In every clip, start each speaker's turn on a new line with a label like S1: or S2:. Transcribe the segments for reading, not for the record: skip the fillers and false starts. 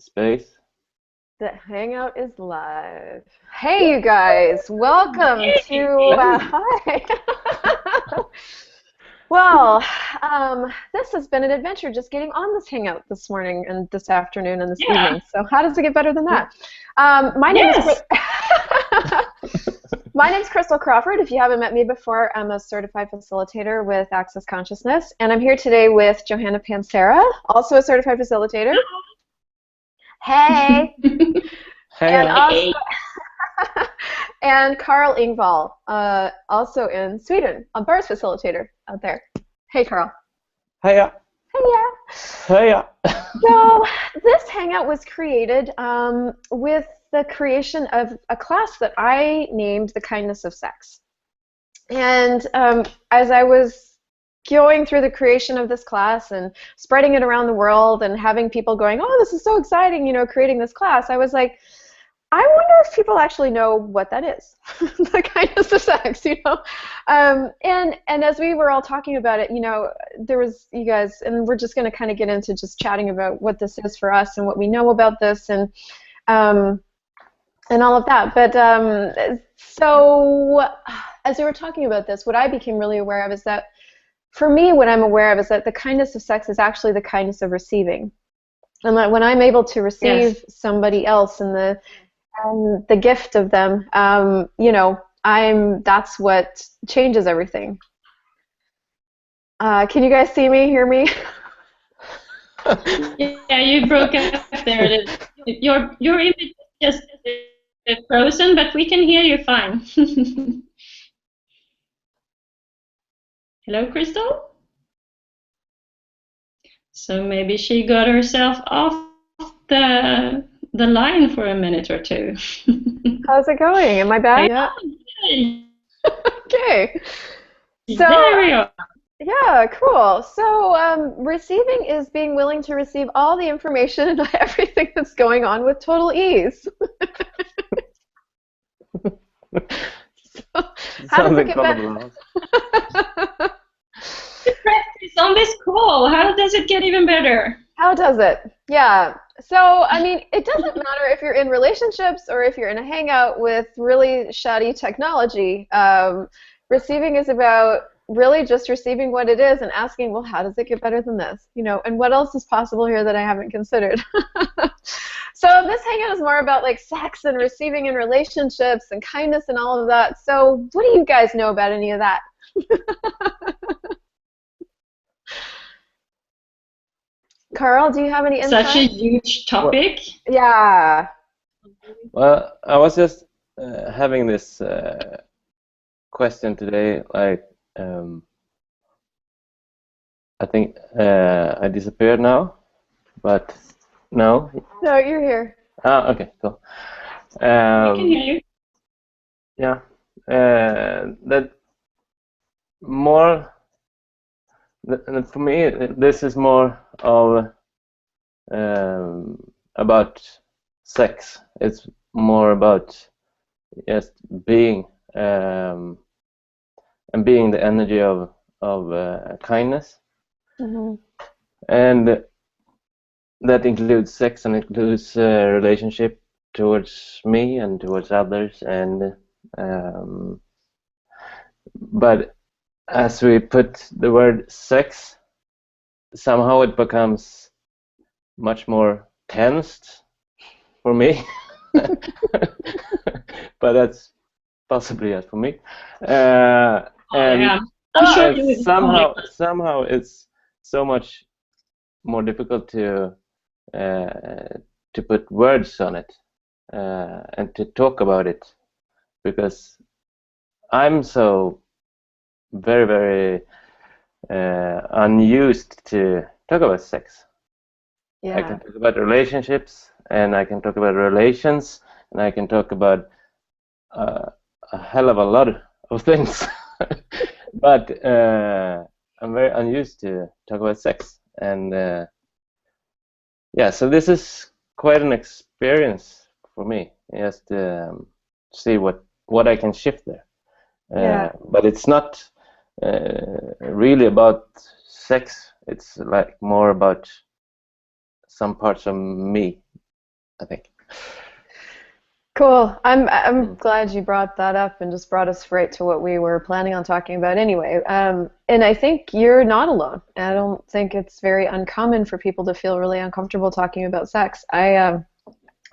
S1: space.
S2: The Hangout is live. Hey, you guys, welcome to.
S1: Hey.
S2: Hi. Well, this has been an adventure just getting on this Hangout this morning and this afternoon and this
S3: Yeah.
S2: evening. So, how does it get better than that? My name is.
S3: Yes.
S2: My name's Christel Crawford. If you haven't met me before, I'm a certified facilitator with Access Consciousness, and I'm here today with Johanna Pansera, also a certified facilitator. Hey. And
S1: Hey.
S2: also, and Carl Engvall, also in Sweden, a bars facilitator out there. Hey, Carl.
S1: Hiya.
S2: Hiya.
S1: Hiya.
S2: So this hangout was created with the creation of a class that I named The Kindness of Sex. And as I was going through the creation of this class and spreading it around the world and having people going, oh, this is so exciting, you know, creating this class, I was like, I wonder if people actually know what that is, the kindness of sex, you know. And as we were all talking about it, you know, there was you guys, and we're just going to kind of get into just chatting about what this is for us and what we know about this and all of that. But so as we were talking about this, what I became really aware of is that for me, what I'm aware of is that the kindness of sex is actually the kindness of receiving. And that when I'm able to receive somebody else and the gift of them, you know, that's what changes everything. Can you guys see me, hear me?
S3: Yeah, you broke up there. Your image is just frozen, but we can hear you fine. Hello, Christel? So maybe she got herself off the line for a minute or two.
S2: How's it going? Am I back? Yeah.
S3: Hey.
S2: Okay. So
S3: There we are.
S2: yeah, cool. So receiving is being willing to receive all the information and everything that's going on with total ease. How does it get better?
S3: Practice on this call. How does it get even better?
S2: How does it? Yeah. So, I mean, it doesn't matter if you're in relationships or if you're in a hangout with really shoddy technology. Receiving is about really just receiving what it is and asking, well, how does it get better than this? You know, and what else is possible here that I haven't considered? So this hangout is more about like sex and receiving in relationships and kindness and all of that. So what do you guys know about any of that? Carl, do you have any insight?
S3: Such a huge topic.
S2: Yeah.
S1: Well, I was just having this question today. Like, I think I disappeared now, but no.
S2: No, you're here.
S1: Ah, okay, cool.
S3: We can hear you.
S1: Yeah. That more. For me, this is more of about sex. It's more about just being and being the energy of kindness, and that includes sex and includes relationship towards me and towards others, and but as we put the word sex, somehow it becomes much more tensed for me. But that's possibly it for me. And
S3: Yeah. I'm sure you will.
S1: somehow it's so much more difficult to put words on it and to talk about it, because I'm so very, very unused to talk about sex.
S2: Yeah.
S1: I can talk about relationships, and I can talk about relations, and I can talk about a hell of a lot of things. But I'm very unused to talk about sex, and yeah, so this is quite an experience for me, just to see what I can shift there.
S2: Yeah.
S1: But it's not really about sex. It's like more about some parts of me I think.
S2: Cool. I'm glad you brought that up and just brought us right to what we were planning on talking about anyway. And I think you're not alone. I don't think it's very uncommon for people to feel really uncomfortable talking about sex. I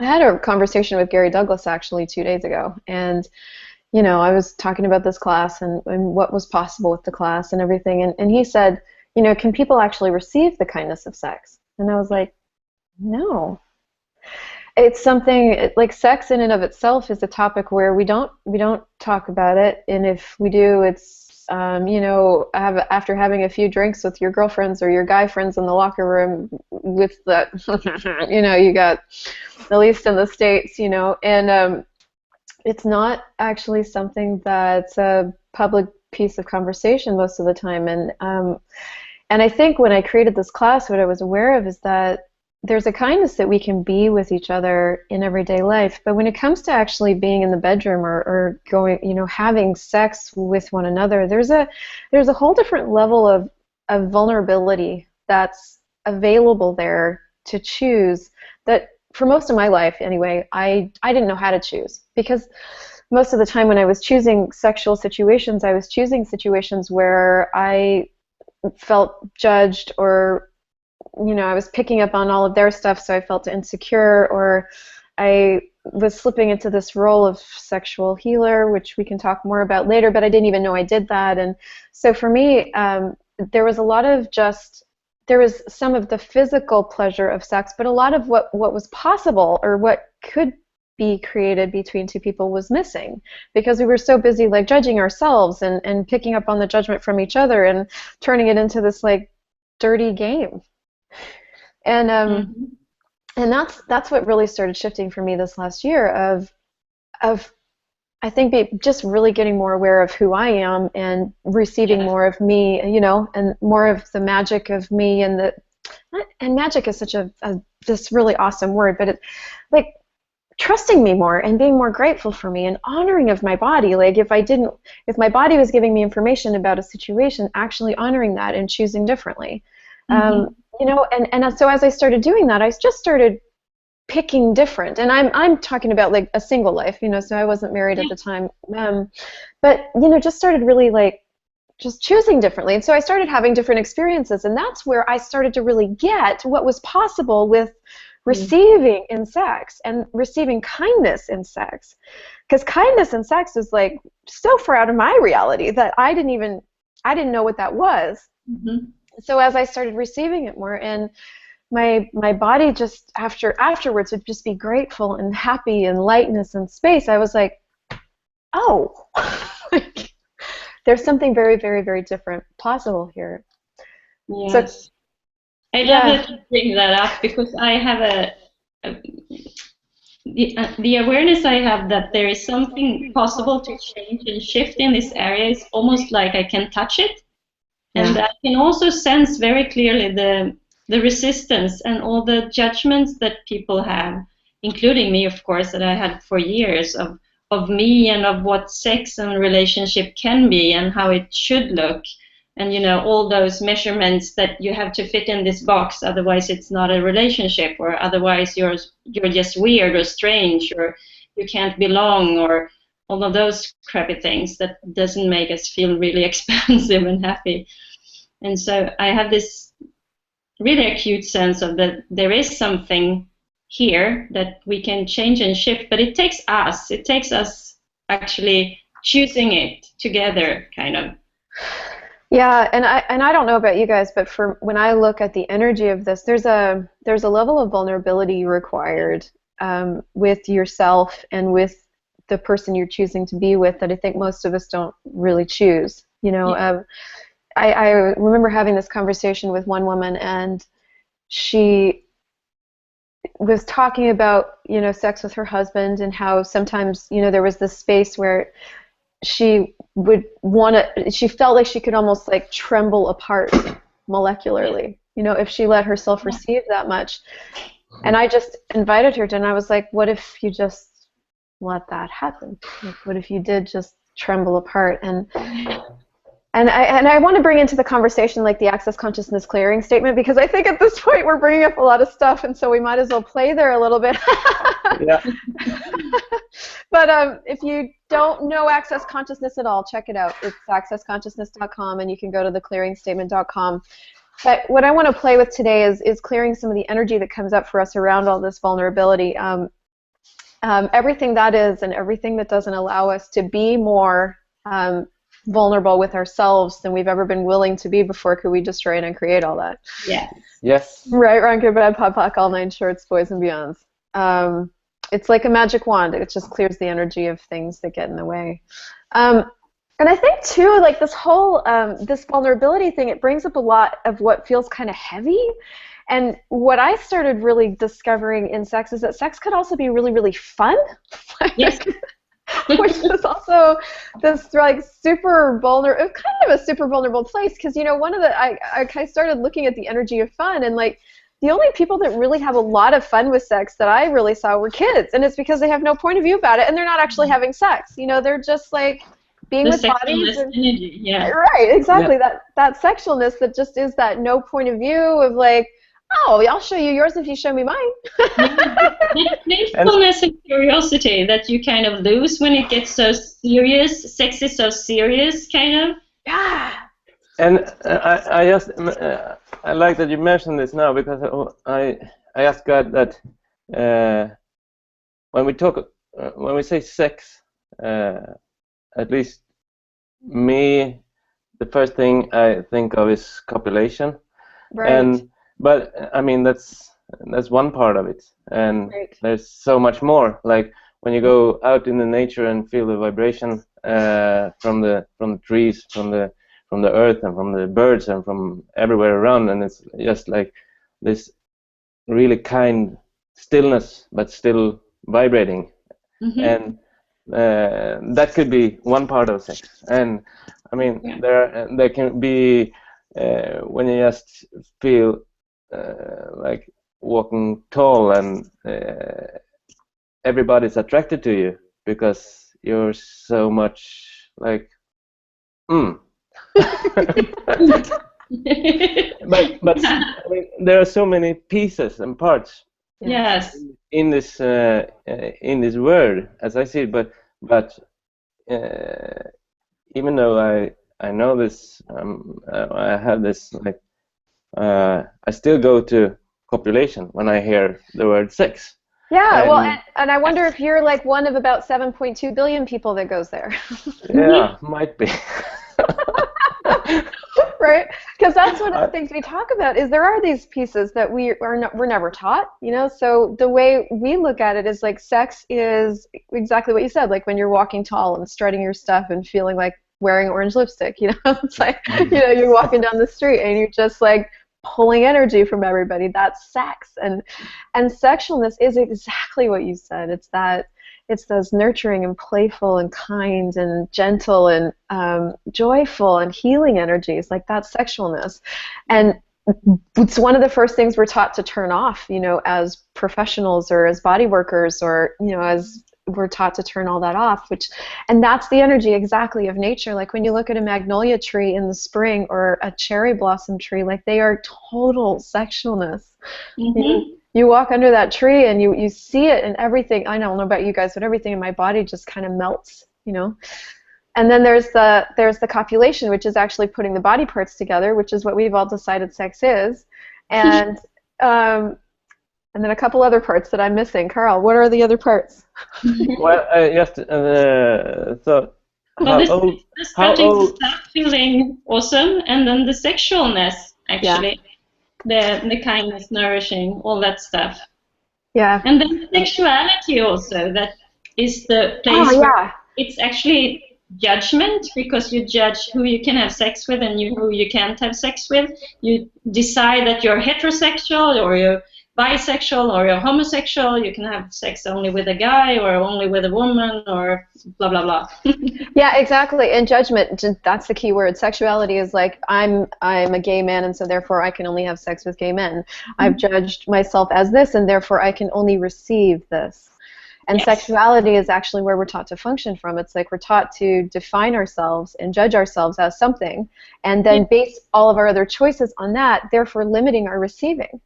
S2: had a conversation with Gary Douglas actually 2 days ago, and I was talking about this class and what was possible with the class and everything, and he said, can people actually receive the kindness of sex? And I was like, no. It's something like sex in and of itself is a topic where we don't talk about it, and if we do, it's after having a few drinks with your girlfriends or your guy friends in the locker room with the you got, at least in the States, and it's not actually something that's a public piece of conversation most of the time, and I think when I created this class, what I was aware of is that there's a kindness that we can be with each other in everyday life, but when it comes to actually being in the bedroom or going, having sex with one another, there's a whole different level of vulnerability that's available there to choose, that for most of my life anyway, I didn't know how to choose, because most of the time when I was choosing sexual situations, I was choosing situations where I felt judged, or I was picking up on all of their stuff, so I felt insecure, or I was slipping into this role of sexual healer, which we can talk more about later, but I didn't even know I did that. And so for me, there was a lot of there was some of the physical pleasure of sex, but a lot of what was possible or what could be created between two people was missing, because we were so busy like judging ourselves and picking up on the judgment from each other and turning it into this like dirty game. And and that's what really started shifting for me this last year of I think just really getting more aware of who I am and receiving more of me, and more of the magic of me, and magic is such this really awesome word, but it's like trusting me more and being more grateful for me and honoring of my body. Like if my body was giving me information about a situation, actually honoring that and choosing differently. And so as I started doing that, I just started picking different, and I'm talking about like a single life, so I wasn't married at the time, but just started really like just choosing differently, and so I started having different experiences, and that's where I started to really get what was possible with receiving in sex and receiving kindness in sex, because kindness in sex is like so far out of my reality that I didn't know what that was. So as I started receiving it more, and my body just afterwards would just be grateful and happy and lightness and space, I was like, oh, there's something very, very, very different possible here.
S3: Yes. So, I love that you bring that up, because I have the awareness I have that there is something possible to change and shift in this area is almost like I can touch it. And I can also sense very clearly the resistance and all the judgments that people have, including me, of course, that I had for years of me and of what sex and relationship can be and how it should look. And, all those measurements that you have to fit in this box, otherwise it's not a relationship, or otherwise you're just weird or strange, or you can't belong, or all of those crappy things that doesn't make us feel really expansive and happy. And so I have this really acute sense of that there is something here that we can change and shift, but it takes us actually choosing it together, kind of.
S2: Yeah, and I don't know about you guys, but for when I look at the energy of this, there's a level of vulnerability required with yourself and with the person you're choosing to be with that I think most of us don't really choose. I remember having this conversation with one woman, and she was talking about sex with her husband, and how sometimes there was this space where she would she felt like she could almost like tremble apart molecularly, if she let herself receive that much. And I just invited her to, and I was like, what if you just let that happen? Like, what if you did just tremble apart? And And I want to bring into the conversation like the access consciousness clearing statement, because I think at this point we're bringing up a lot of stuff, and so we might as well play there a little bit.
S1: Yeah.
S2: But if you don't know access consciousness at all, check it out. It's accessconsciousness.com, and you can go to theclearingstatement.com. But what I want to play with today is clearing some of the energy that comes up for us around all this vulnerability. Everything that is and everything that doesn't allow us to be more vulnerable with ourselves than we've ever been willing to be before. Could we destroy and uncreate all that?
S3: Yeah.
S1: Yes.
S2: Right, wrong, good, bad, POD, all 9 shorts, boys and beyonds. It's like a magic wand. It just clears the energy of things that get in the way. And I think too, like this whole this vulnerability thing, it brings up a lot of what feels kind of heavy. And what I started really discovering in sex is that sex could also be really, really fun.
S3: Yes.
S2: Which is also this like super vulnerable, kind of a super vulnerable place, because you know one of the I started looking at the energy of fun, and like the only people that really have a lot of fun with sex that I really saw were kids, and it's because they have no point of view about it, and they're not actually having sex. You know, they're just like being
S3: The
S2: with bodies.
S3: sexualness energy, yeah.
S2: Right, exactly.
S1: Yeah.
S2: That sexualness that just is that no point of view of like, oh, I'll show you yours if you show me mine.
S3: That playfulness and curiosity that you kind of lose when it gets so serious. Sex is so serious, kind of.
S2: Yeah.
S1: And I just I like that you mentioned this now, because I asked God that when we say sex, at least me, the first thing I think of is copulation.
S2: Right.
S1: But I mean that's one part of it, and
S2: Right.
S1: there's so much more. Like when you go out in the nature and feel the vibration from the trees, from the earth, and from the birds, and from everywhere around, and it's just like this really kind stillness, but still vibrating.
S3: Mm-hmm.
S1: And that could be one part of sex. And I mean,
S3: Yeah.
S1: there can be when you just feel like walking tall, and everybody's attracted to you because you're so much like but I mean, there are so many pieces and parts
S3: Yes.
S1: in this word, as I see it. But even though I know this, I have this like I still go to copulation when I hear the word sex.
S2: Yeah,
S1: And,
S2: well, and I wonder if you're like one of about 7.2 billion people that goes there.
S1: yeah, might be.
S2: Right? Because that's one of the things we talk about, is there are these pieces that we're never taught, you know? So the way we look at it is like sex is exactly what you said, like when you're walking tall and strutting your stuff and feeling like wearing orange lipstick, you know? It's like, you know, you're walking down the street and you're just like pulling energy from everybody. That's sex. And sexualness is exactly what you said. It's those nurturing and playful and kind and gentle and joyful and healing energies. Like that's sexualness. And it's one of the first things we're taught to turn off, you know, as professionals or as body workers, or, you know, as we're taught to turn all that off, and that's the energy exactly of nature. Like when you look at a magnolia tree in the spring or a cherry blossom tree, like they are total sexualness.
S3: Mm-hmm.
S2: You walk under that tree and you see it, and everything, I don't know about you guys, but everything in my body just kind of melts, you know. And then there's the copulation, which is actually putting the body parts together, which is what we've all decided sex is. And and then a couple other parts that I'm missing. Carl, what are the other parts?
S1: Well, just so
S3: Well, starting to start feeling awesome, and then the sexualness, actually. Yeah. The kindness, nourishing, all that stuff.
S2: Yeah.
S3: And then the sexuality also, that is the place where it's actually judgment, because you judge who you can have sex with and who you can't have sex with. You decide that you're heterosexual, or you're bisexual, or you're homosexual. You can have sex only with a guy or only with a woman, or blah blah blah.
S2: Yeah, exactly. And judgment, that's the key word. Sexuality is like, I'm a gay man, and so therefore I can only have sex with gay men. I've judged myself as this, and therefore I can only receive this. And
S3: Yes.
S2: sexuality is actually where we're taught to function from. It's like we're taught to define ourselves and judge ourselves as something, and then base all of our other choices on that, therefore limiting our receiving.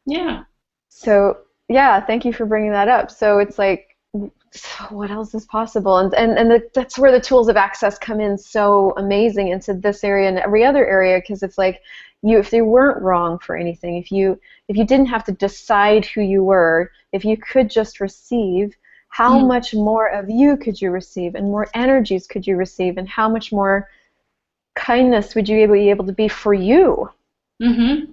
S3: Yeah.
S2: So, yeah, thank you for bringing that up. So it's like, what else is possible? And that's where the tools of access come in so amazing into this area and every other area, because it's like, if you weren't wrong for anything, if you didn't have to decide who you were, if you could just receive, how much more of you could you receive, and more energies could you receive, and how much more kindness would you be able to be for you?
S3: Mm-hmm.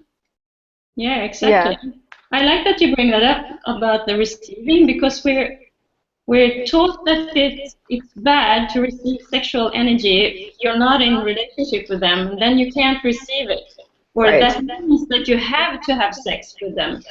S3: Yeah, exactly. Yeah. I like that you bring that up about the receiving, because we're taught that it's bad to receive sexual energy if you're not in relationship with them, and then you can't receive it. Or
S2: Right.
S3: that means that you have to have sex with them.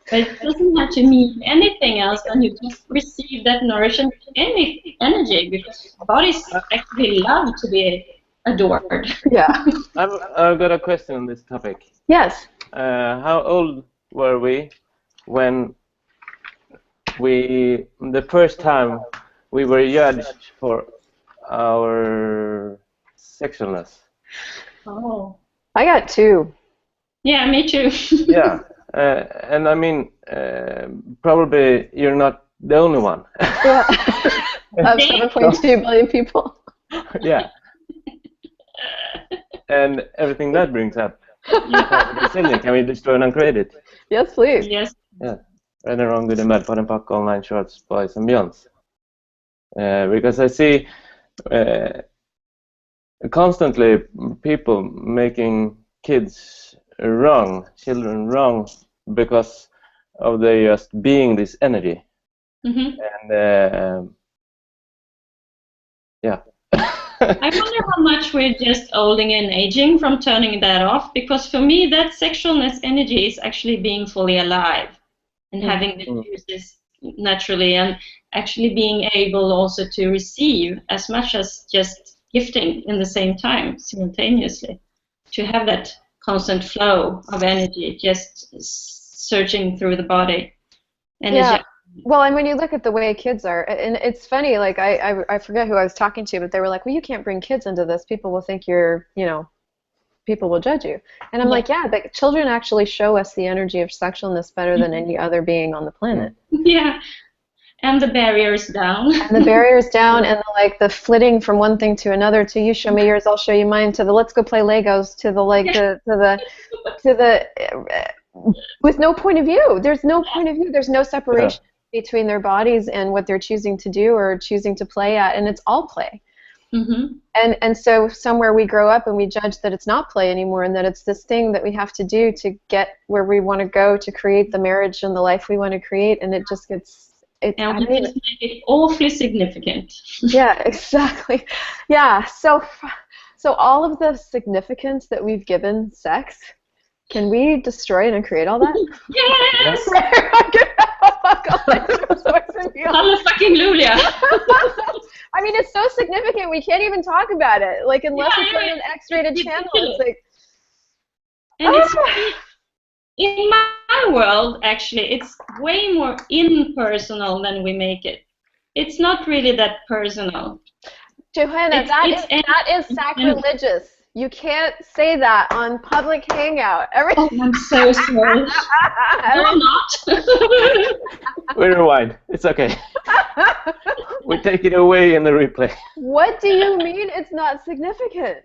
S3: But it doesn't have to mean anything else than you just receive that nourishing energy, because bodies actually love to be adored.
S2: Yeah.
S1: I've got a question on this topic.
S2: Yes.
S1: How old were we when the first time we were judged for our sexualness?
S3: Oh.
S2: I got 2.
S3: Yeah, me too.
S1: Yeah. And I mean, probably you're not the only one.
S2: Yeah. Of 7.2 billion people.
S1: Yeah. And everything that brings up. Can we destroy and uncreate it?
S2: Yes, please.
S3: Yes.
S1: Yeah. Right and wrong, good and bad, pot and pock, online shorts, boys and beyonds. Because I see constantly people making kids wrong, children wrong, because of they just being this energy.
S3: Mm-hmm.
S1: And yeah.
S3: I wonder how much we're just olding and aging from turning that off, because for me that sexualness energy is actually being fully alive and having the juices naturally, and actually being able also to receive as much as just gifting in the same time, simultaneously, to have that constant flow of energy just searching through the body.
S2: Yeah. Well, and when you look at the way kids are, and it's funny, like I forget who I was talking to, but they were like, well, you can't bring kids into this. People will think you're, people will judge you. And I'm like, yeah, but children actually show us the energy of sexualness better than any other being on the planet.
S3: Yeah. And the barriers down.
S2: And the barriers down, and the flitting from one thing to another, to you show me yours, I'll show you mine, to the let's go play Legos, to the with no point of view. There's no point of view. There's no separation between their bodies and what they're choosing to do or choosing to play at, and it's all play.
S3: Mm-hmm.
S2: And so somewhere we grow up and we judge that it's not play anymore, and that it's this thing that we have to do to get where we want to go, to create the marriage and the life we want to create, and it just gets...
S3: And we just make it awfully significant.
S2: Yeah, exactly. Yeah, so all of the significance that we've given sex, can we destroy it and create all that?
S3: Yes!
S2: Hallelujah! I mean, it's so significant we can't even talk about it. Like, unless it's on an X-rated channel, it's like...
S3: And it's in my world, actually, it's way more impersonal than we make it. It's not really that personal.
S2: Johanna, that is sacrilegious. You can't say that on public hangout.
S3: Oh, I'm so sorry. No, I'm not.
S1: We rewind. It's okay. We take it away in the replay.
S2: What do you mean it's not significant?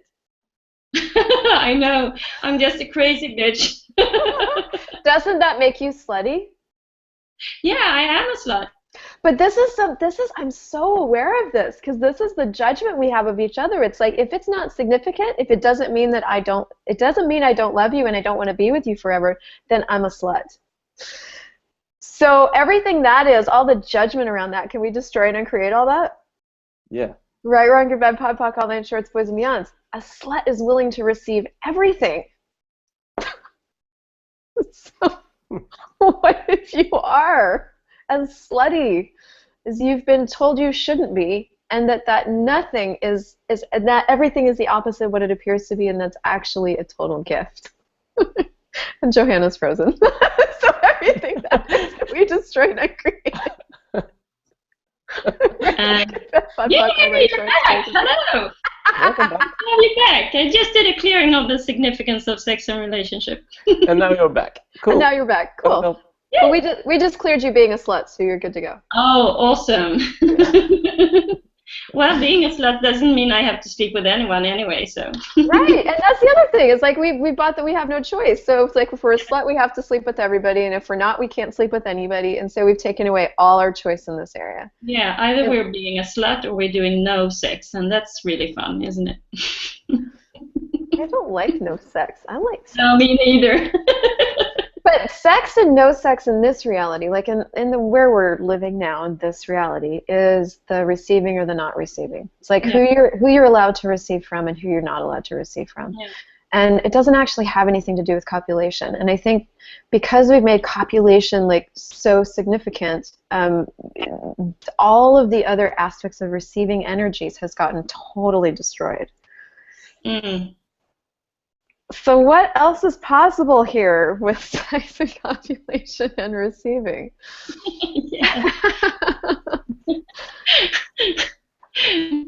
S3: I know. I'm just a crazy bitch.
S2: Doesn't that make you slutty?
S3: Yeah, I am a slut.
S2: But I'm so aware of this, because this is the judgment we have of each other. It's like, if it's not significant, if it doesn't mean that it doesn't mean I don't love you and I don't want to be with you forever, then I'm a slut. So everything that is, all the judgment around that, can we destroy it and create all that?
S1: Yeah.
S2: Right, wrong, good, bad, pod, poc, all nine shorts, boys and beyonds. A slut is willing to receive everything. So, what if you are as slutty as you've been told you shouldn't be, and that nothing is that everything is the opposite of what it appears to be, and that's actually a total gift? And Johanna's frozen. So everything that we destroyed and created. make
S3: you're
S2: sure
S3: back.
S2: it's
S3: Hello.
S1: Welcome back.
S3: You're back. I just did a clearing of the significance of sex and relationship.
S1: And now you're back. Cool.
S2: And now you're back. Cool.
S1: Well,
S2: But we just cleared you being a slut, so you're good to go.
S3: Oh, awesome. Well, being a slut doesn't mean I have to sleep with anyone anyway, so.
S2: Right, and that's the other thing. It's like we bought that we have no choice. So it's like if we're a slut, we have to sleep with everybody, and if we're not, we can't sleep with anybody. And so we've taken away all our choice in this area.
S3: Yeah, either we're being a slut or we're doing no sex, and that's really fun, isn't it?
S2: I don't like no sex. I like sex.
S3: No, me neither.
S2: But sex and no sex in this reality, like in the where we're living now in this reality, is the receiving or the not receiving. It's like who you're allowed to receive from and who you're not allowed to receive from. Yeah. And it doesn't actually have anything to do with copulation. And I think because we've made copulation like so significant, all of the other aspects of receiving energies has gotten totally destroyed. Mm. So what else is possible here with sex and copulation and receiving?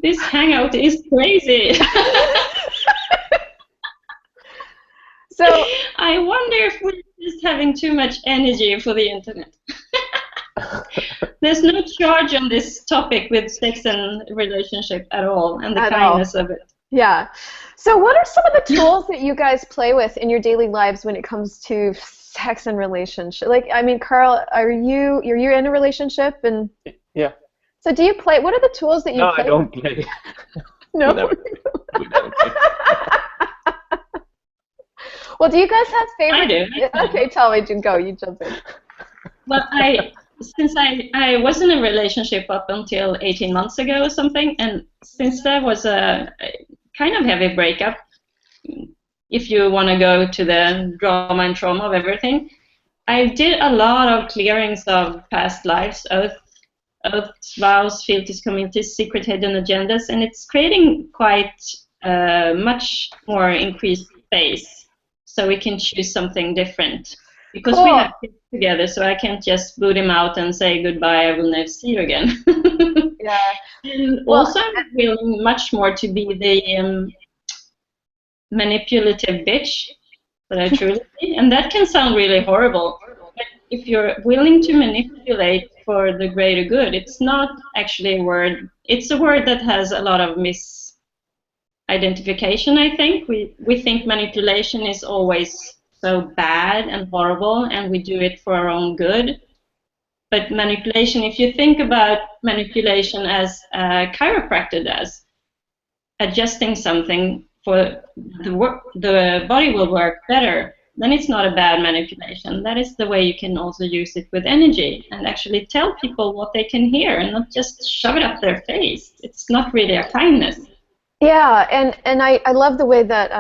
S3: This hangout is crazy. So I wonder if we're just having too much energy for the internet. There's no charge on this topic with sex and relationship at all, and the kindness of it.
S2: Yeah. So what are some of the tools that you guys play with in your daily lives when it comes to sex and relationship? Like, I mean, Carl, you're in a relationship? And
S1: yeah.
S2: So do you play? What are the tools that you play?
S1: No, I don't play.
S2: No?
S1: We don't play.
S2: Well, do you guys have favorite?
S3: I do.
S2: Okay, tell me, go. You jump in.
S3: Well, since I was in a relationship up until 18 months ago or something, and since that was a kind of heavy breakup, if you want to go to the drama and trauma of everything, I did a lot of clearings of past lives, oaths, vows, fealties, communities, secret hidden agendas, and it's creating quite much more increased space, so we can choose something different. Because we have kids together, so I can't just boot him out and say goodbye, I will never see you again.
S2: Yeah.
S3: And also I'm willing much more to be the manipulative bitch that I truly be. And that can sound really horrible. But if you're willing to manipulate for the greater good, it's not actually a word. It's a word that has a lot of misidentification, I think. We think manipulation is always so bad and horrible, and we do it for our own good. But manipulation, if you think about manipulation as a chiropractor does, adjusting something for the body will work better, then it's not a bad manipulation. That is the way you can also use it with energy and actually tell people what they can hear and not just shove it up their face. It's not really a kindness.
S2: Yeah, and I love the way that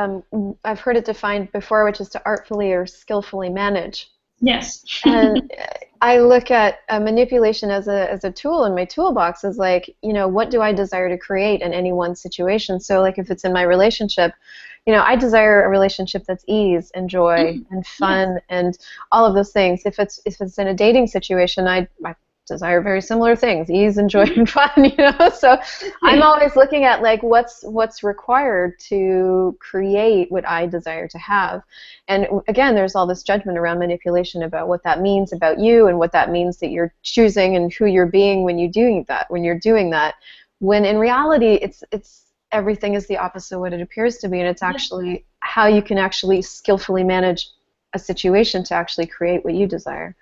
S2: I've heard it defined before, which is to artfully or skillfully manage.
S3: Yes.
S2: And I look at manipulation as a tool in my toolbox as like, you know, what do I desire to create in any one situation? So like if it's in my relationship, you know, I desire a relationship that's ease and joy and fun and all of those things. If it's in a dating situation, I desire very similar things, ease and joy and fun, you know. So I'm always looking at like what's required to create what I desire to have. And again, there's all this judgment around manipulation about what that means about you and what that means that you're choosing and who you're being when you're doing that. When in reality, it's everything is the opposite of what it appears to be, and it's actually how you can actually skillfully manage a situation to actually create what you desire.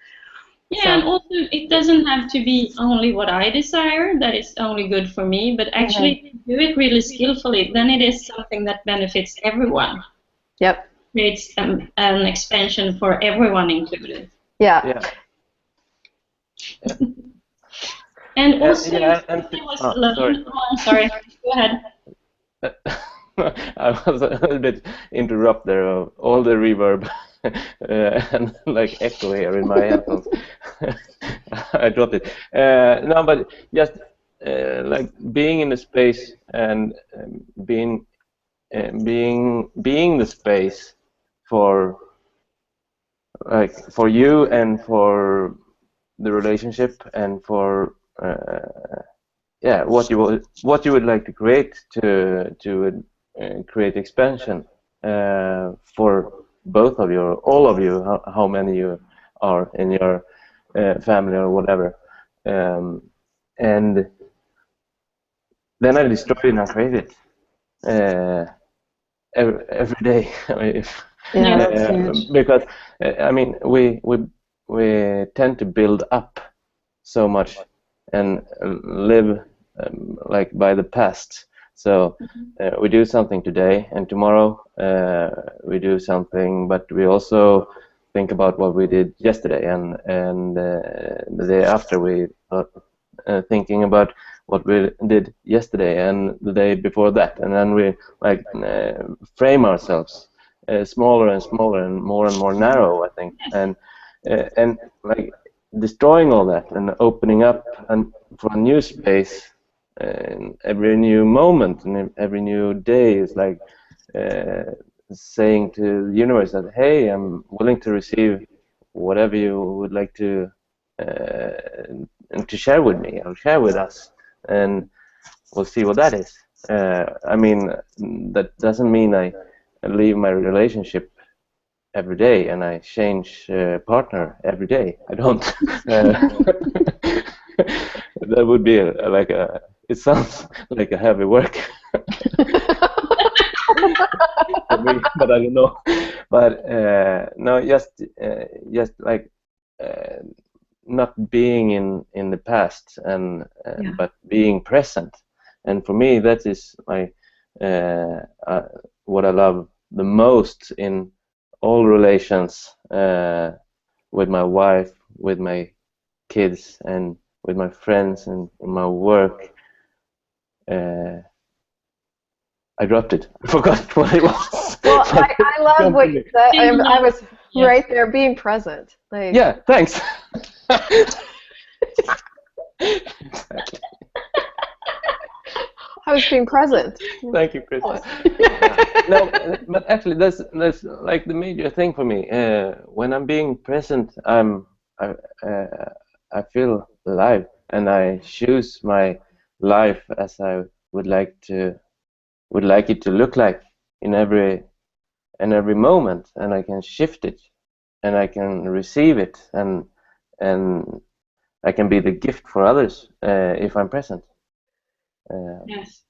S3: Yeah, so. And also it doesn't have to be only what I desire, that is only good for me, but actually if you do it really skillfully, then it is something that benefits everyone.
S2: Yep.
S3: Creates an expansion for everyone included.
S2: Yeah.
S3: And also, sorry. Oh, I'm sorry. Go ahead.
S1: I was a little bit interrupted there of all the reverb and like echo here in my headphones. I dropped it. No, but just like being in the space and being the space for you and for the relationship and for yeah, what you would like to create to create expansion for both of you, or all of you, how many you are in your family or whatever, and then I destroy it and I create it every day. I mean,
S2: Yeah, that's huge.
S1: because I mean we tend to build up so much and live like by the past. So we do something today, and tomorrow we do something, but we also think about what we did yesterday, and the day after we are thinking about what we did yesterday and the day before that, and then we like frame ourselves smaller and smaller and more narrow, I think, and like destroying all that and opening up and for a new space. And every new moment and every new day is like saying to the universe that, hey, I'm willing to receive whatever you would like to share with me or share with us, and we'll see what that is. I mean, that doesn't mean I leave my relationship every day and I change partner every day. I don't. That would be like a. It sounds like a heavy work for me, but I don't know. But no, just like not being in the past, and but being present. And for me, that is my what I love the most in all relations, with my wife, with my kids, and with my friends, and in my work. I dropped it. I forgot what it was.
S2: Well, I love what you said. I was right there, being present. Like,
S1: yeah, thanks.
S2: I was being present.
S1: Thank you, Christel. No, but actually, that's like the major thing for me. When I'm being present, I feel alive, and I choose my life as I would like it to look like in every moment, and I can shift it, and I can receive it, and I can be the gift for others if I'm present.
S3: Yes.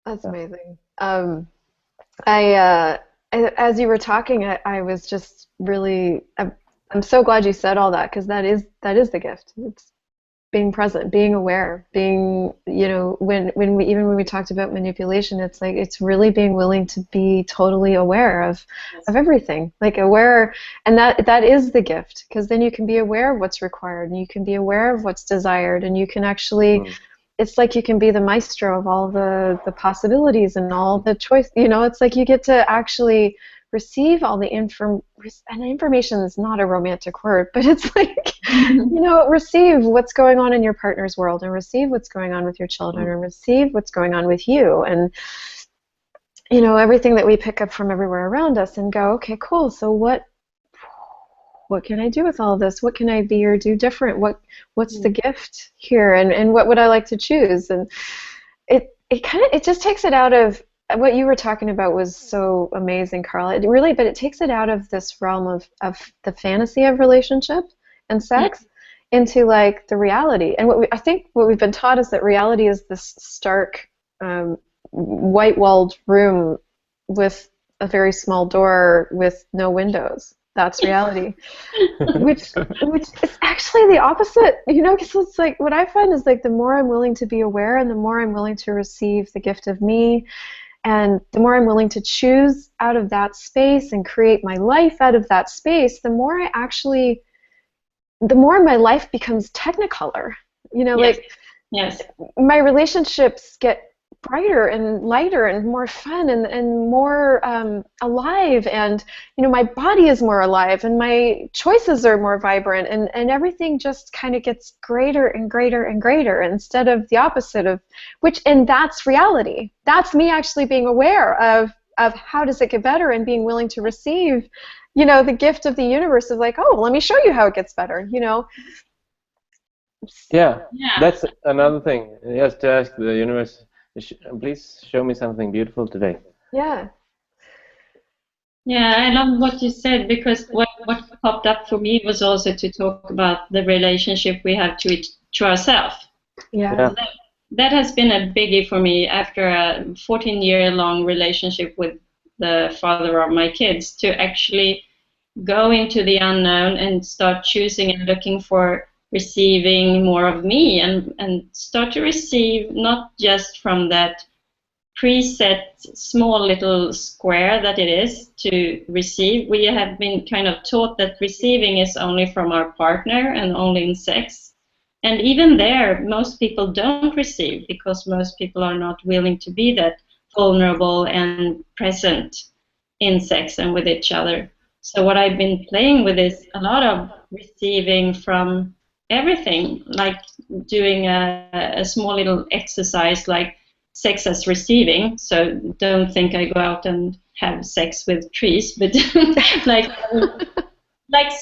S2: That's amazing. As you were talking, I was just really, I'm so glad you said all that, because that is the gift. It's being present, being aware, being, when we talked about manipulation, it's like, it's really being willing to be totally aware of everything, like aware, and that is the gift, because then you can be aware of what's required, and you can be aware of what's desired, and you can actually, it's like you can be the maestro of all the possibilities and all the choice, it's like you get to actually receive all the and information is not a romantic word, but it's like, receive what's going on in your partner's world, and receive what's going on with your children, and receive what's going on with you, and everything that we pick up from everywhere around us, and go, okay, cool, so what can I do with all of this? What can I be or do different? What's the gift here, and what would I like to choose? And it just takes it out of what you were talking about. Was so amazing, Carla. But it takes it out of this realm of the fantasy of relationship and sex into like the reality. And I think what we've been taught is that reality is this stark, white-walled room with a very small door with no windows. That's reality, which is actually the opposite, because it's like, what I find is like, the more I'm willing to be aware, and the more I'm willing to receive the gift of me, and the more I'm willing to choose out of that space and create my life out of that space, the more my life becomes technicolor,
S3: Yes.
S2: My relationships get brighter and lighter and more fun and more alive, and my body is more alive, and my choices are more vibrant, and everything just kind of gets greater and greater and greater, instead of the opposite of and that's reality. That's me actually being aware of how does it get better, and being willing to receive the gift of the universe of like, oh, let me show you how it gets better.
S1: Yeah,
S3: Yeah.
S1: that's another thing. Just to ask the universe, please show me something beautiful today.
S2: Yeah.
S3: Yeah, I love what you said, because what popped up for me was also to talk about the relationship we have to ourselves.
S2: Yeah.
S1: Yeah.
S3: That has been a biggie for me after a 14-year-long relationship with the father of my kids, to actually go into the unknown and start choosing and looking for receiving more of me, and start to receive not just from that preset small little square that it is to receive. We have been kind of taught that receiving is only from our partner and only in sex. And even there, most people don't receive, because most people are not willing to be that vulnerable and present in sex and with each other. So what I've been playing with is a lot of receiving from everything, like doing a small little exercise like sex as receiving. So don't think I go out and have sex with trees, but like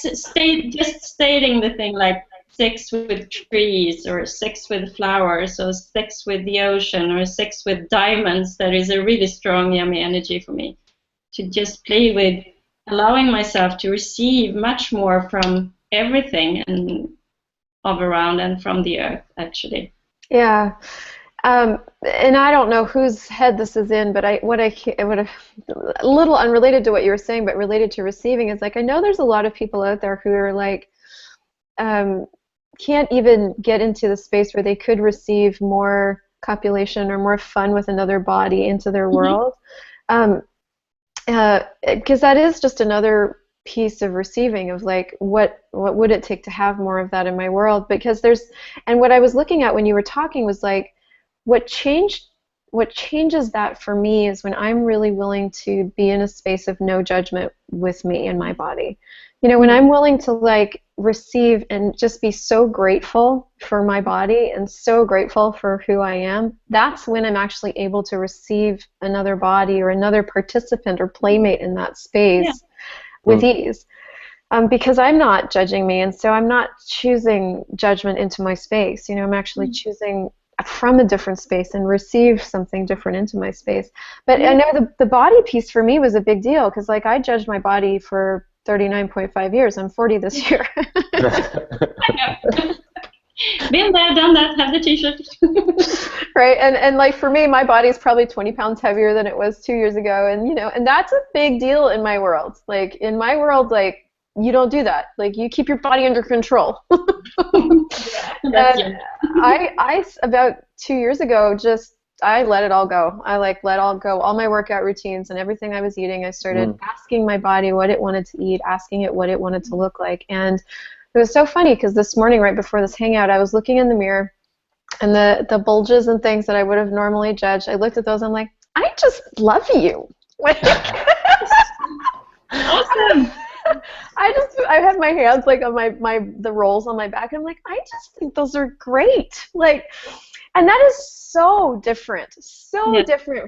S3: just stating the thing, like sex with trees, or sex with flowers, or sex with the ocean, or sex with diamonds. That is a really strong yummy energy for me, to just play with allowing myself to receive much more from everything and of around, and from the earth, actually.
S2: Yeah. And I don't know whose head this is in, but what a little unrelated to what you were saying, but related to receiving, is like, I know there's a lot of people out there who are like, can't even get into the space where they could receive more copulation or more fun with another body into their world. Because that is just another piece of receiving, of like, what would it take to have more of that in my world? Because and what I was looking at when you were talking was like, what changes that for me is when I'm really willing to be in a space of no judgment with me and my body. You know, when I'm willing to like receive and just be so grateful for my body and so grateful for who I am, that's when I'm actually able to receive another body or another participant or playmate in that space with ease. Because I'm not judging me, and so I'm not choosing judgment into my space. You know, I'm actually choosing from a different space and receive something different into my space. But I know the body piece for me was a big deal, because like I judged my body for 39.5 years. I'm 40 this year.
S3: Been there, done that, have the t-shirt.
S2: Right, and like for me, my body is probably 20 pounds heavier than it was 2 years ago, and you know, and that's a big deal in my world. Like in my world, like you don't do that. Like you keep your body under control. I about 2 years ago, I let it all go. I like let all go, all my workout routines and everything I was eating. I started asking my body what it wanted to eat, asking it what it wanted to look like. And it was so funny, because this morning, right before this hangout, I was looking in the mirror, and the bulges and things that I would have normally judged, I looked at those, I'm like, I just love you.
S3: Awesome.
S2: I have my hands like on the rolls on my back, and I'm like, I just think those are great. Like, and that is so different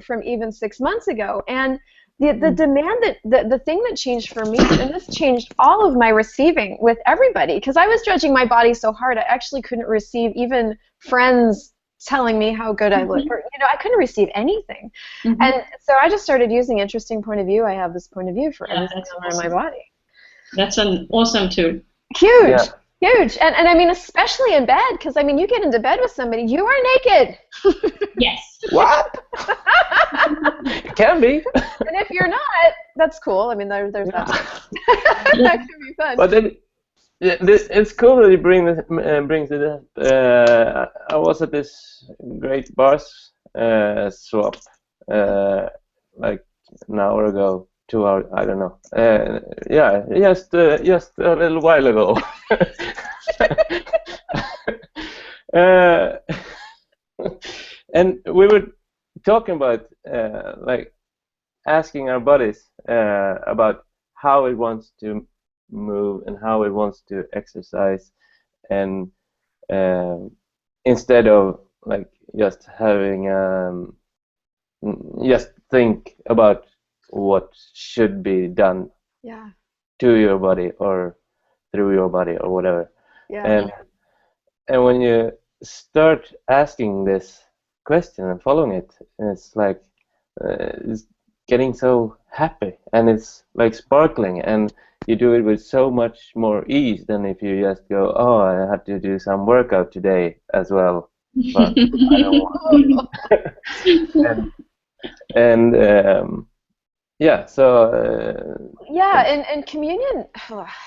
S2: from even 6 months ago. And the demand the thing that changed for me, and this changed all of my receiving with everybody, because I was judging my body so hard, I actually couldn't receive even friends telling me how good I look, or you know, I couldn't receive anything. And so I just started using interesting point of view. I have this point of view for everything in my body.
S3: That's an awesome tool.
S2: Huge. Huge. And I mean, especially in bed, because I mean, you get into bed with somebody, you are naked.
S3: Yes.
S1: What? It can be.
S2: And if you're not, that's cool. I mean, there's that. That can be fun.
S1: But then, it's cool that you brings it up. I was at this great bars swap like an hour ago, 2 hours, I don't know. Yeah, just a little while ago. And we were talking about like asking our bodies about how it wants to move and how it wants to exercise, and instead of like just having just think about what should be done to your body or through your body or whatever. And And when you start asking this question and following it, it's like it's getting so happy, and it's like sparkling, and you do it with so much more ease than if you just go, oh, I have to do some workout today as well, but I don't want to. and yeah, so
S2: yeah, and communion,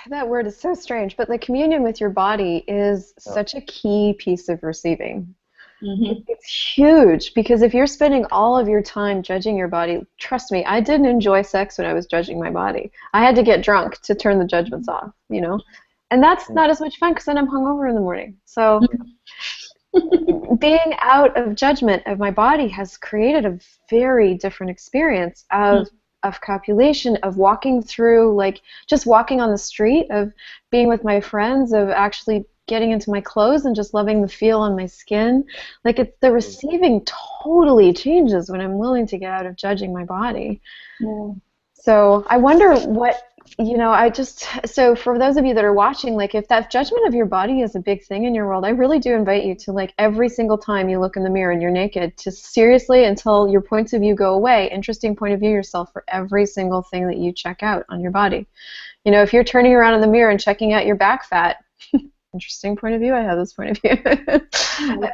S2: that word is so strange, but the communion with your body is such a key piece of receiving. It's huge, because if you're spending all of your time judging your body, trust me, I didn't enjoy sex when I was judging my body. I had to get drunk to turn the judgments off, you know, and that's not as much fun because then I'm hungover in the morning. So being out of judgment of my body has created a very different experience of copulation, of walking through, like just walking on the street, of being with my friends, of actually getting into my clothes and just loving the feel on my skin. Like it's the receiving totally changes when I'm willing to get out of judging my body. Yeah. So I wonder what, you know, so for those of you that are watching, like if that judgment of your body is a big thing in your world, I really do invite you to, like, every single time you look in the mirror and you're naked, to seriously, until your points of view go away, interesting point of view yourself for every single thing that you check out on your body. You know, if you're turning around in the mirror and checking out your back fat, interesting point of view, I have this point of view.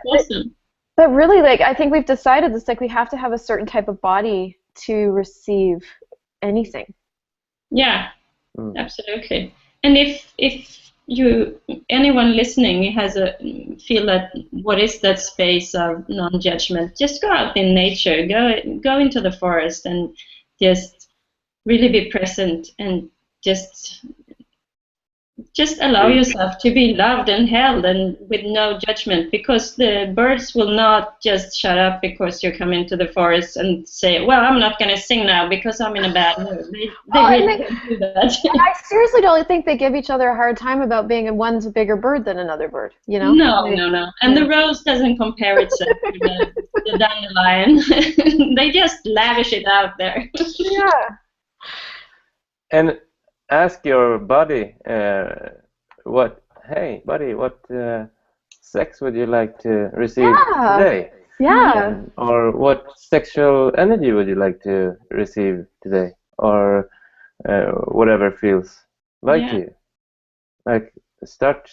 S3: Awesome.
S2: But really, like, I think we've decided this, like, we have to have a certain type of body to receive anything.
S3: Yeah, absolutely. And if anyone listening has feel that what is that space of non-judgment, just go out in nature, go into the forest and just really be present and just allow yourself to be loved and held and with no judgment, because the birds will not just shut up because you come into the forest and say, well, I'm not going to sing now because I'm in a bad mood. They really don't do that.
S2: I seriously don't think they give each other a hard time about being one's a bigger bird than another bird, you know?
S3: No. And the rose doesn't compare itself to the dandelion. They just lavish it out there.
S2: Yeah.
S1: And ask your body, what sex would you like to receive today?
S2: Yeah.
S1: Or what sexual energy would you like to receive today? Or whatever feels like to you. Like, start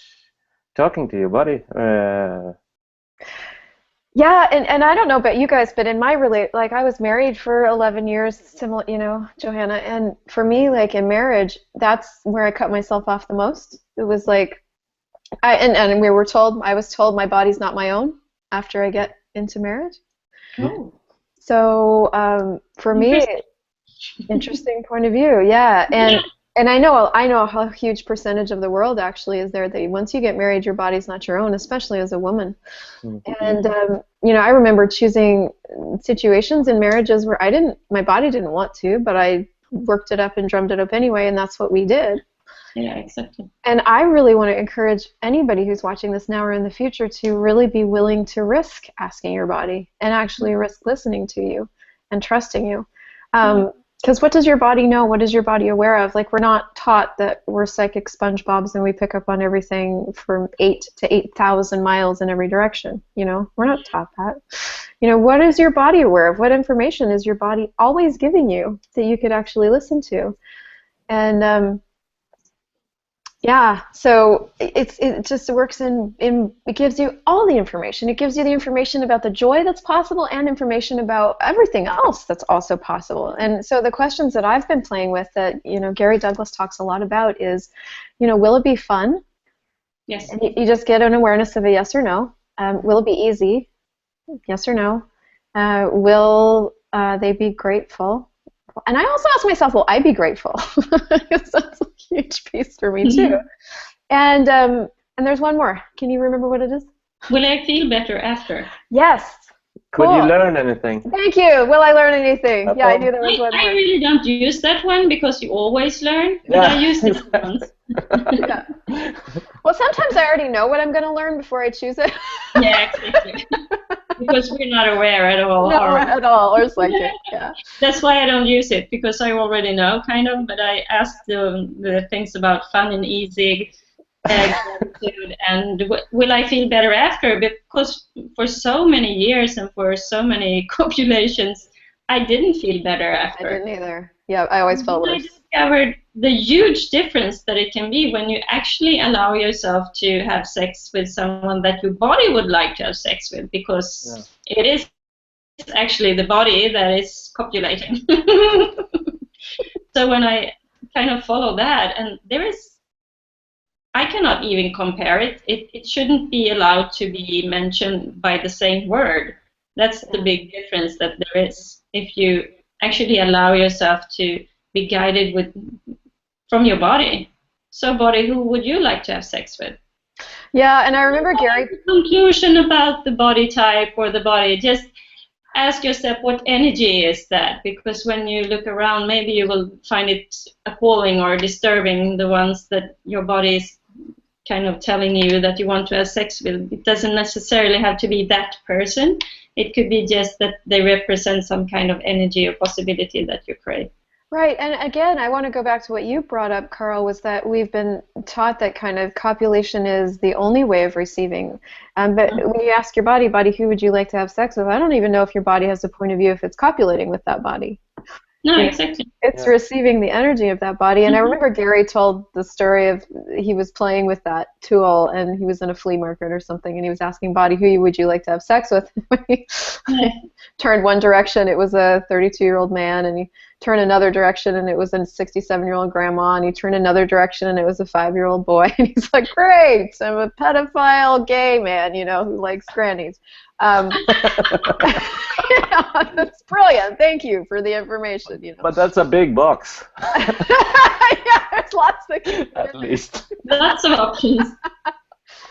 S1: talking to your body.
S2: Yeah, and I don't know about you guys, but in my like, I was married for 11 years, similar, you know, Johanna, and for me, like, in marriage, that's where I cut myself off the most. It was like, I was told my body's not my own after I get into marriage.
S3: Oh.
S2: So for me, interesting point of view, yeah, and I know how huge percentage of the world actually is there that once you get married, your body's not your own, especially as a woman. And you know, I remember choosing situations in marriages where my body didn't want to, but I worked it up and drummed it up anyway, and that's what we did.
S3: Yeah, exactly.
S2: And I really want to encourage anybody who's watching this now or in the future to really be willing to risk asking your body and actually risk listening to you and trusting you. Because what does your body know? What is your body aware of? Like, we're not taught that we're psychic SpongeBobs and we pick up on everything from 8 to 8,000 miles in every direction. You know, we're not taught that. You know, what is your body aware of? What information is your body always giving you that you could actually listen to? And yeah, so it just works it gives you all the information. It gives you the information about the joy that's possible and information about everything else that's also possible. And so the questions that I've been playing with that, you know, Gary Douglas talks a lot about is, you know, will it be fun?
S3: Yes.
S2: And you just get an awareness of a yes or no. Will it be easy? Yes or no. Will they be grateful? And I also ask myself, will I be grateful? Because that's a huge piece for me too. And there's one more. Can you remember what it is?
S3: Will I feel better after?
S2: Yes.
S1: Could
S2: Cool.
S1: you learn anything?
S2: Thank you. Will I learn anything? Yeah, I knew there was one
S3: I
S2: more.
S3: really don't use that one because you always learn, but I use it once.
S2: Yeah. Well, sometimes I already know what I'm going to learn before I choose it.
S3: Yeah, exactly. Because we're not aware at all.
S2: No, at all, or psychic. Yeah.
S3: That's why I don't use it, because I already know, kind of, but I ask the things about fun and easy gratitude, and will I feel better after? Because for so many years and for so many copulations, I didn't feel better after.
S2: I didn't either. Yeah, I always felt worse.
S3: I discovered the huge difference that it can be when you actually allow yourself to have sex with someone that your body would like to have sex with, because it is actually the body that is copulating. So when I kind of follow that, and I cannot even compare it. It shouldn't be allowed to be mentioned by the same word. That's the big difference that there is. If you actually allow yourself to be guided from your body. So body, who would you like to have sex with?
S2: Yeah, and I remember Gary.
S3: Conclusion about the body type or the body, just ask yourself what energy is that, because when you look around, maybe you will find it appalling or disturbing, the ones that your body is kind of telling you that you want to have sex with. It doesn't necessarily have to be that person. It could be just that they represent some kind of energy or possibility that you crave.
S2: Right, and again, I want to go back to what you brought up, Carl, was that we've been taught that kind of copulation is the only way of receiving. But when you ask your body, who would you like to have sex with? I don't even know if your body has a point of view if it's copulating with that body.
S3: No, exactly.
S2: It's receiving the energy of that body. And I remember Gary told the story of he was playing with that tool, and he was in a flea market or something, and he was asking body, who would you like to have sex with? He turned one direction, it was a 32-year-old man, and he turned another direction, and it was a 67-year-old grandma, and he turned another direction, and it was a 5-year-old boy. And he's like, great, I'm a pedophile gay man, who likes grannies. That's brilliant. Thank you for the information.
S1: But that's a big box.
S2: Yeah, there's lots that can
S1: at least.
S3: Lots of options.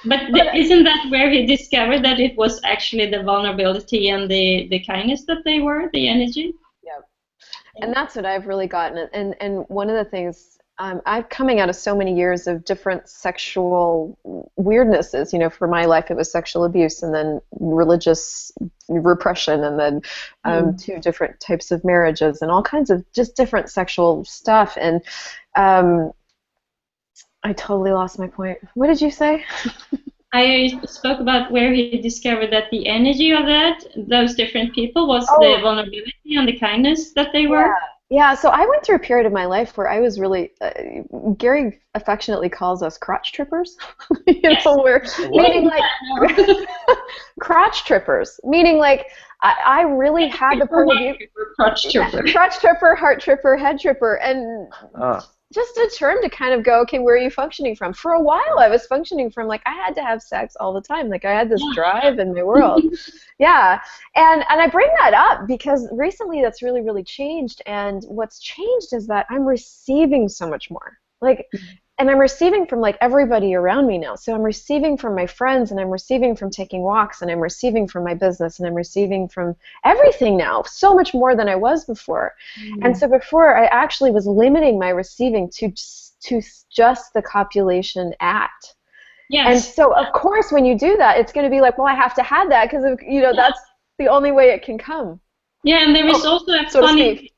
S3: But isn't that where he discovered that it was actually the vulnerability and the kindness that they were, the energy?
S2: Yeah. And that's what I've really gotten. And one of the things, I've coming out of so many years of different sexual weirdnesses. For my life, it was sexual abuse, and then religious repression, and then 2 different types of marriages, and all kinds of just different sexual stuff. And I totally lost my point. What did you say?
S3: I spoke about where he discovered that the energy of those different people was the vulnerability and the kindness that they were.
S2: Yeah, so I went through a period of my life where I was really, Gary affectionately calls us crotch trippers, meaning like, crotch trippers, meaning like, I really had the point of view.
S3: Crotch tripper.
S2: Crotch tripper, heart tripper, head tripper, and just a term to kind of go, okay, where are you functioning from? For a while, I was functioning from, like, I had to have sex all the time. Like, I had this drive in my world. Yeah. And I bring that up because recently that's really, really changed. And what's changed is that I'm receiving so much more. Like, and I'm receiving from, like, everybody around me now. So I'm receiving from my friends, and I'm receiving from taking walks, and I'm receiving from my business, and I'm receiving from everything now, so much more than I was before. And so before, I actually was limiting my receiving to just the copulation act. Yes. And so, of course, when you do that, it's going to be like, well, I have to have that because, that's the only way it can come.
S3: Yeah, and there is also a
S2: so
S3: funny...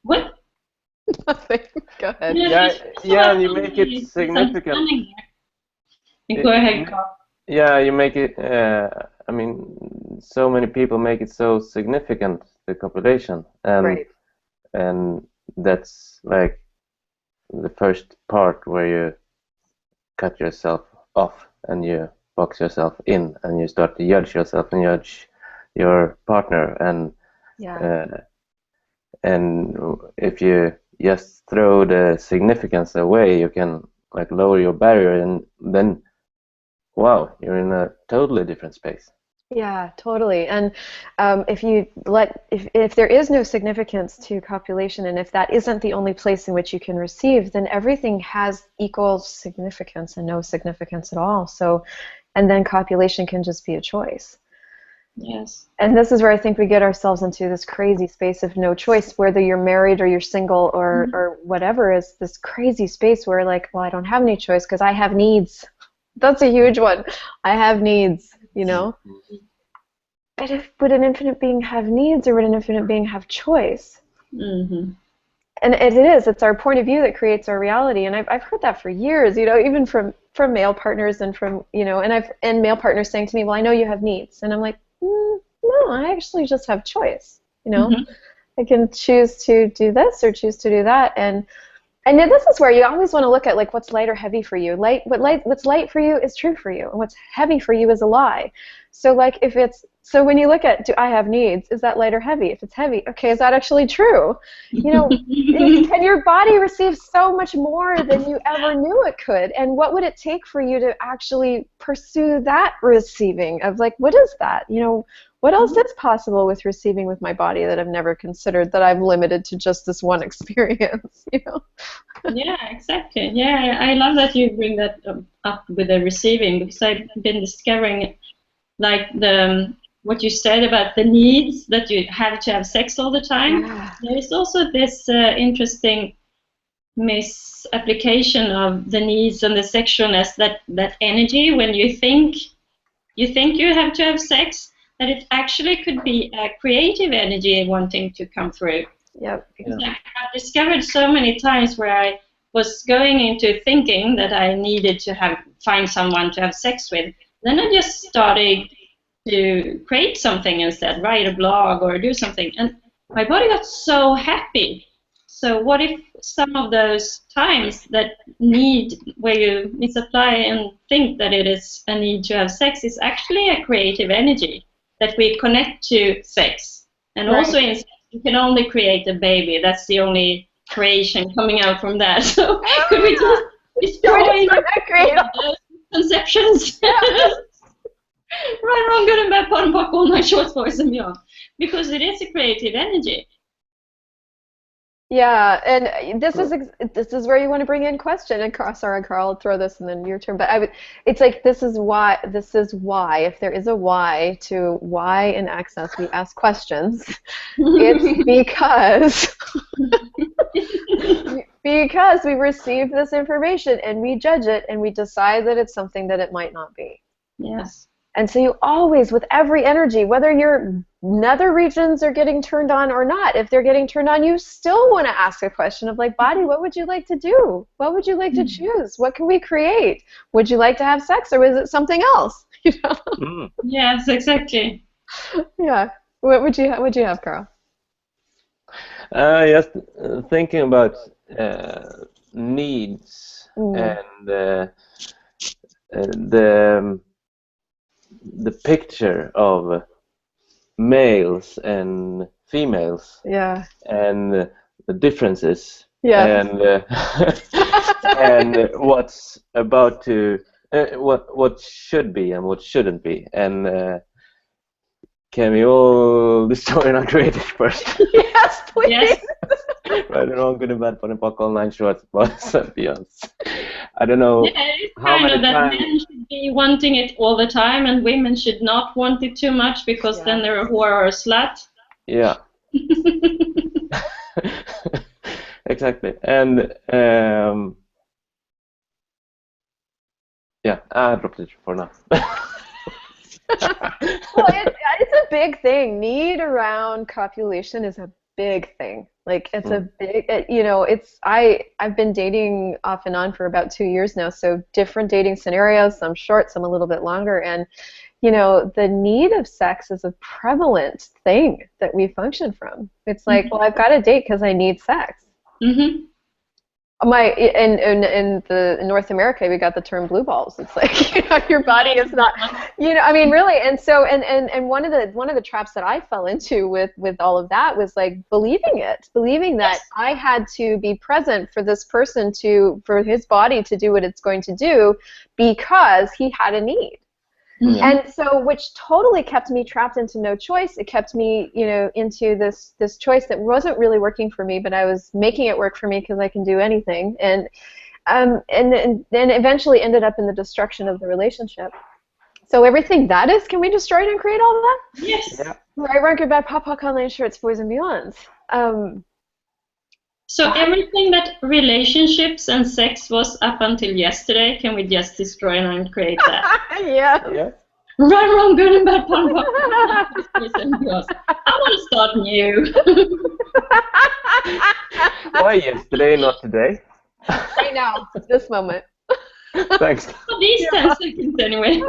S3: What?
S2: Nothing. Go ahead.
S1: Yeah, you make it significant.
S3: Go ahead, Carl.
S1: Yeah, you make it, so many people make it so significant, the copulation. And that's like the first part where you cut yourself off and you box yourself in and you start to judge yourself and judge your partner. And if you just throw the significance away, you can like lower your barrier, and then wow, you're in a totally different space.
S2: Yeah, totally. And if there is no significance to copulation, and if that isn't the only place in which you can receive, then everything has equal significance and no significance at all. So, and then copulation can just be a choice.
S3: Yes.
S2: And this is where I think we get ourselves into this crazy space of no choice, whether you're married or you're single or whatever, is this crazy space where, like, well, I don't have any choice because I have needs. That's a huge one. I have needs, But would an infinite being have needs, or would an infinite being have choice? And it's our point of view that creates our reality. And I've heard that for years, even from male partners and from, and male partners saying to me, well, I know you have needs. And I'm like, no, I actually just have choice. I can choose to do this or choose to do that. And then this is where you always want to look at like what's light or heavy for you. What's light for you is true for you, and what's heavy for you is a lie. So like so when you look at, do I have needs, is that light or heavy? If it's heavy, okay, is that actually true? Can your body receive so much more than you ever knew it could? And what would it take for you to actually pursue that receiving of like, what is that? What else is possible with receiving with my body that I've never considered, that I've limited to just this one experience?
S3: Yeah, exactly. Yeah, I love that you bring that up with the receiving, because I've been discovering like what you said about the needs, that you have to have sex all the time. Yeah. There is also this interesting misapplication of the needs and the sexualness, that energy when you think you have to have sex, that it actually could be a creative energy wanting to come through.
S2: Yep.
S3: Yeah. I've discovered so many times where I was going into thinking that I needed to find someone to have sex with. Then I just started to create something instead, write a blog or do something, and my body got so happy. So what if some of those times that need, where you misapply and think that it is a need to have sex, is actually a creative energy that we connect to sex. And right. Also in sex, you can only create a baby. That's the only creation coming out from that. So could we just destroy those conceptions? Right, wrong, good and bad, pot and pock, all night, short, boys and beyond. Because it is a creative energy.
S2: Yeah, and this is where you want to bring in question. And sorry, Carl, I'll throw this and then your turn. But it's like this is why. If there is a why to why in Access we ask questions, it's because we receive this information and we judge it and we decide that it's something that it might not be.
S3: Yes.
S2: And so you always, with every energy, whether your nether regions are getting turned on or not, if they're getting turned on, you still want to ask a question of like, body, what would you like to do? What would you like to choose? What can we create? Would you like to have sex, or is it something else?
S3: Yes, exactly.
S2: Yeah. What would you have, Carl?
S1: Just thinking about needs and the picture of males and females, and the differences, and and what's about to what should be and what shouldn't be, and can we all destroy and uncreate it first?
S2: Yes, please.
S3: Yes.
S1: Right and wrong, good and bad, pot and pock, all nine shorts, boys and beyonds. I don't know how many times.
S3: Men should be wanting it all the time, and women should not want it too much, because then they're a whore or a slut.
S1: Yeah. Exactly. And I dropped it for now.
S2: Well, it's a big thing. Need around copulation is a big thing. Like it's a big, I've been dating off and on for about 2 years now, so different dating scenarios, some short, some a little bit longer, and the need of sex is a prevalent thing that we function from. It's like, well, I've got to date because I need sex.
S3: Mm-hmm.
S2: In North America, we got the term blue balls. It's like, your body is not, really. And so, and one of the traps that I fell into with all of that was like believing that I had to be present for this person for his body to do what it's going to do because he had a need. Mm-hmm. And so, which totally kept me trapped into no choice. It kept me, into this choice that wasn't really working for me, but I was making it work for me because I can do anything. And then eventually ended up in the destruction of the relationship. So everything that is, can we destroy it and create all of that?
S3: Yes.
S1: Yeah.
S2: Right, run, good, bad, pop, pop, online shirts, boys and beyonds.
S3: So everything that relationships and sex was up until yesterday, can we just destroy and uncreate that?
S2: Yeah.
S3: Right, wrong, good and bad, pop, pop. I want to start new.
S1: Why yesterday, not today?
S2: Right now, this moment.
S1: Thanks.
S3: For these 10 seconds anyway.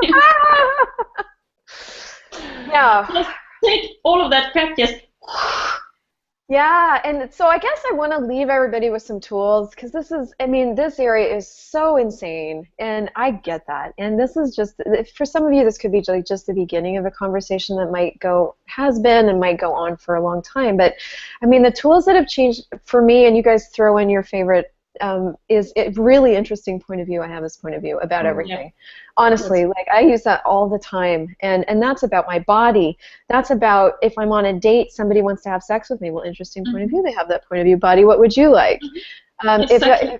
S2: Yeah.
S3: Just take all of that crap, just
S2: Yeah, and so I guess I want to leave everybody with some tools because this is, I mean, this area is so insane, and I get that. And this is just, for some of you, this could be like just the beginning of a conversation that has been and might go on for a long time. But I mean, the tools that have changed for me, and you guys throw in your favorite, is a really interesting point of view. I have this point of view about everything. Honestly, like I use that all the time, and that's about my body. That's about if I'm on a date, somebody wants to have sex with me. Well, interesting point of view. They have that point of view. Body, what would you like?
S3: Exactly.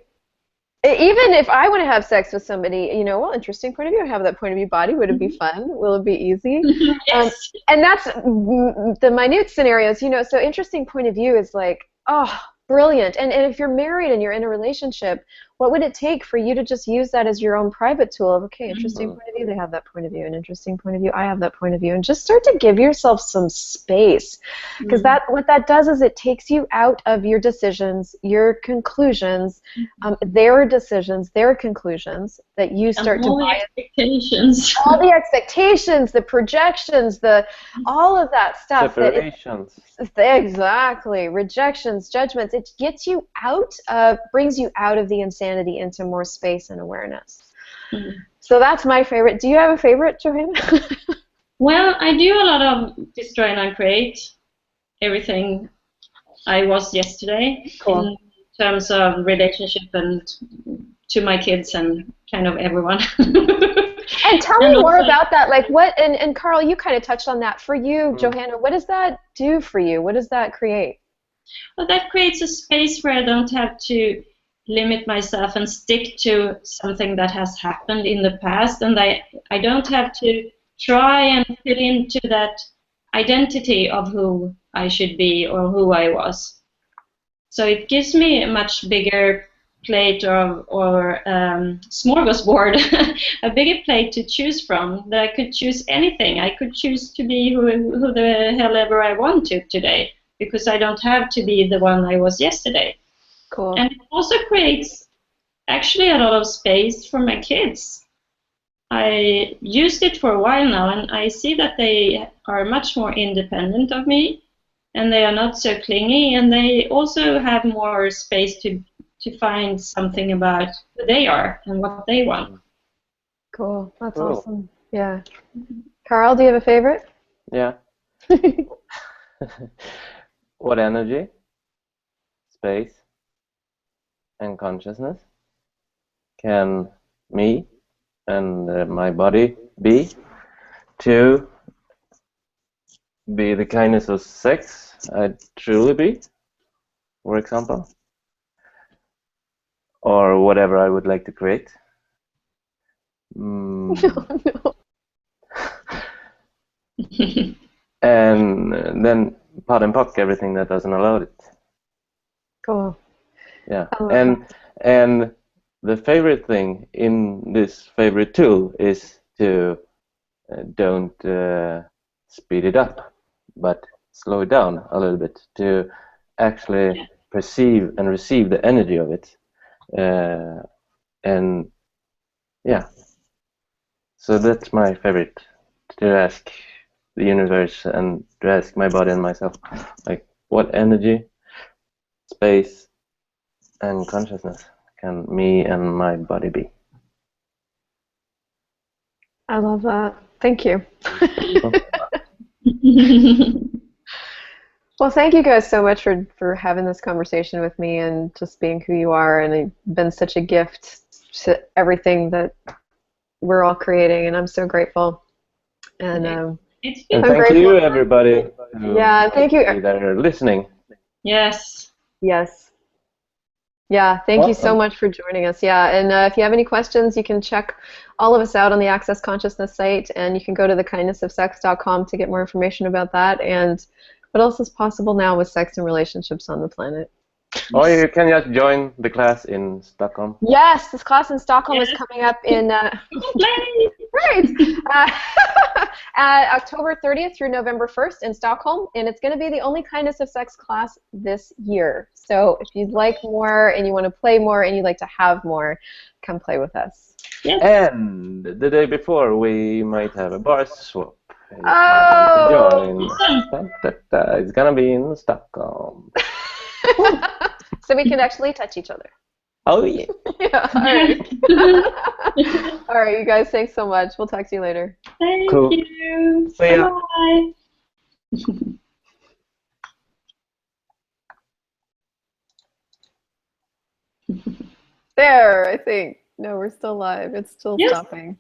S2: Even if I want to have sex with somebody, you know, well, interesting point of view. I have that point of view. Body, would it be fun? Will it be easy?
S3: Yes.
S2: And that's the minute scenarios, you know. So interesting point of view is like, oh, brilliant. And if you're married and you're in a relationship, what would it take for you to just use that as your own private tool of, okay, interesting point of view, they have that point of view, an interesting point of view, I have that point of view, and just start to give yourself some space. Because what that does is it takes you out of your decisions, your conclusions, their decisions, their conclusions, that you start to buy
S3: expectations.
S2: all the expectations, the projections, all of that stuff.
S1: Separations.
S2: Exactly. Rejections, judgments. It gets you out, brings you out of the insanity into more space and awareness. So that's my favorite. Do you have a favorite, Johanna?
S3: Well, I do a lot of destroy and uncreate everything I was yesterday.
S2: Cool.
S3: In terms of relationship and to my kids and kind of everyone.
S2: And tell me more about that. Like what, and Carl, you kind of touched on that. For you, Johanna, what does that do for you? What does that create?
S3: Well, that creates a space where I don't have to limit myself and stick to something that has happened in the past, and I don't have to try and fit into that identity of who I should be or who I was. So it gives me a much bigger plate or smorgasbord, a bigger plate to choose from, that I could choose anything. I could choose to be who the hell ever I want to today, because I don't have to be the one I was yesterday.
S2: Cool.
S3: And it also creates actually a lot of space for my kids. I used it for a while now, and I see that they are much more independent of me, and they are not so clingy, and they also have more space to find something about who they are and what they want.
S2: Cool. That's awesome. Yeah. Carl, do you have a favorite?
S1: Yeah. What energy, space, and consciousness can me and my body be to be the kindness of sex I truly be, for example, or whatever I would like to create.
S2: No.
S1: And then pot and pock everything that doesn't allow it.
S2: Cool.
S1: Yeah. And the favorite thing in this favorite tool is to don't speed it up, but slow it down a little bit to actually perceive and receive the energy of it. And yeah, so that's my favorite, to ask the universe and to ask my body and myself, like, what energy, space, and consciousness can me and my body be?
S2: I love that. Thank you. Well, thank you guys so much for having this conversation with me and just being who you are, and you've been such a gift to everything that we're all creating, and I'm so grateful. And
S1: thank you, everybody.
S2: Yeah, thank you
S1: that are listening.
S3: Yes.
S2: Yes. Yeah, thank you so much for joining us. Yeah, and if you have any questions, you can check all of us out on the Access Consciousness site, and you can go to thekindnessofsex.com to get more information about that and what else is possible now with sex and relationships on the planet.
S1: Or you can just join the class in Stockholm.
S2: Yes, this class in Stockholm is coming up in right October 30th through November 1st in Stockholm, and it's going to be the only kindness of sex class this year. So if you'd like more and you want to play more and you'd like to have more, come play with us.
S3: Yes.
S1: And the day before, we might have a bar swap. If you
S2: Oh!
S1: want to join. It's going to be in Stockholm.
S2: So we can actually touch each other.
S1: Oh, yeah.
S2: Yeah, all right. All right, you guys, thanks so much. We'll talk to you later.
S3: Thank
S1: Cool.
S3: you.
S1: See ya.
S3: Bye.
S2: There, I think. No, we're still live. It's still
S3: Yes.
S2: stopping.